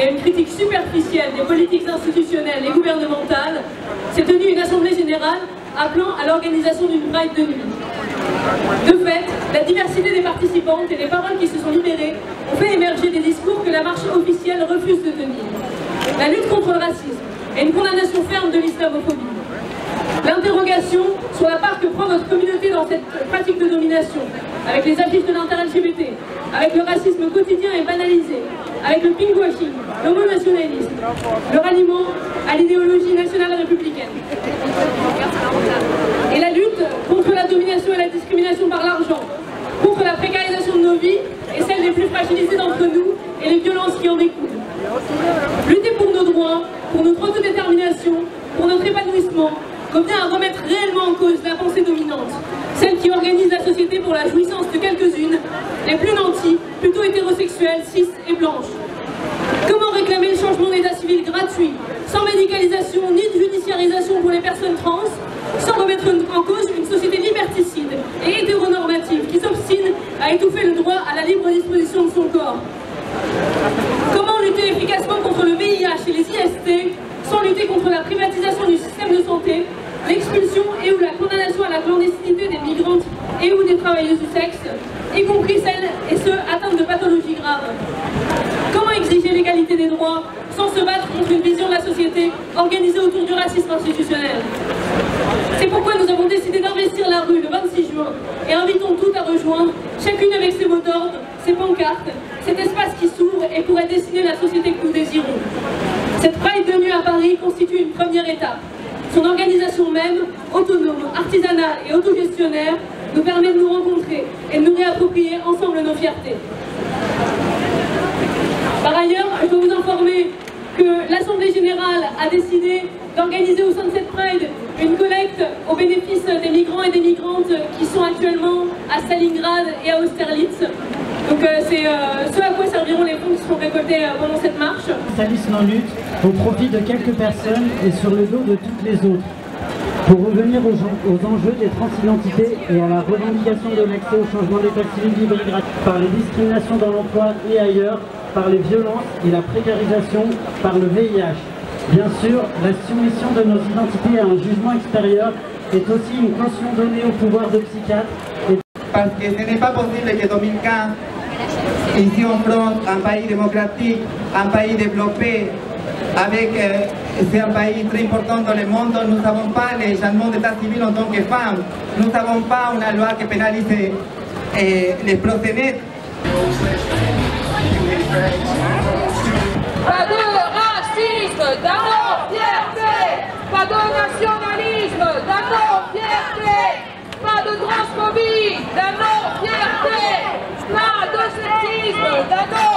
et à une critique superficielle des politiques institutionnelles et gouvernementales, s'est tenue une assemblée générale appelant à l'organisation d'une Pride de nuit. De fait, la diversité des participantes et les paroles qui se sont libérées ont fait émerger des discours que la marche officielle refuse de tenir. La lutte contre le racisme et une condamnation ferme de l'islamophobie. L'interrogation sur la part que prend notre communauté dans cette pratique de domination, avec les affiches de l'inter-LGBT, avec le racisme quotidien et banalisé, avec le pinkwashing, l'homonationalisme, le ralliement à l'idéologie nationale républicaine. Et la lutte contre la domination et la discrimination par l'argent, contre la précarisation de nos vies et celle des plus fragilisés d'entre nous et les violences qui en découlent. Lutter pour nos droits, pour notre autodétermination, pour notre épanouissement, revient à remettre réellement en cause la pensée dominante, celle qui organise la société pour la jouissance de quelques-unes, les plus nantis, plutôt hétérosexuelles, cis et blanches. Comment réclamer le changement d'état civil gratuit, sans médicalisation ni de judiciarisation pour les personnes trans, sans remettre en cause une société liberticide et hétéronormative qui s'obstine à étouffer le droit à la libre disposition de son corps? Comment lutter efficacement contre le VIH et les IST sans lutter contre la privatisation du système de santé, l'expulsion et ou la condamnation à la clandestinité des migrantes et ou des travailleuses du sexe, y compris celles et ceux atteints de pathologies graves? Comment exiger l'égalité des droits sans se battre contre une vision de la société organisée autour du racisme institutionnel? C'est pourquoi nous avons décidé d'investir la rue le 26 juin et invitons toutes à rejoindre, chacune avec ses mots d'ordre, ses pancartes, cet espace qui s'ouvre et pourrait dessiner la société que nous désirons. Cette Pride de nuit à Paris constitue une première étape. Son organisation même, autonome, artisanale et autogestionnaire, nous permet de nous rencontrer et de nous réapproprier ensemble nos fiertés. Par ailleurs, je peux vous informer que l'Assemblée Générale a décidé d'organiser au sein de cette Pride une collecte au bénéfice des migrants et des migrantes qui sont actuellement à Stalingrad et à Austerlitz. Donc c'est ce à quoi serviront les fonds qui seront récoltés pendant cette marche. Capitalisme en lutte au profit de quelques personnes et sur le dos de toutes les autres. Pour revenir aux enjeux des transidentités et à la revendication de l'accès au changement d'état civil libre et gratuit par les discriminations dans l'emploi et ailleurs, par les violences et la précarisation, par le VIH. Bien sûr, la soumission de nos identités à un jugement extérieur est aussi une caution donnée au pouvoir de psychiatres. Parce que ce n'est pas possible que 2015, ici en France, un pays démocratique, un pays développé, avec c'est un pays très important dans le monde, nous n'avons pas les changements d'état civil en tant que femmes, nous n'avons pas une loi qui pénalise les proxénètes. Pas de racisme, d'accord, fierté. Pas de nationalisme, d'accord, fierté. Pas de transphobie, d'accord, fierté. Pas de sexisme, d'accord.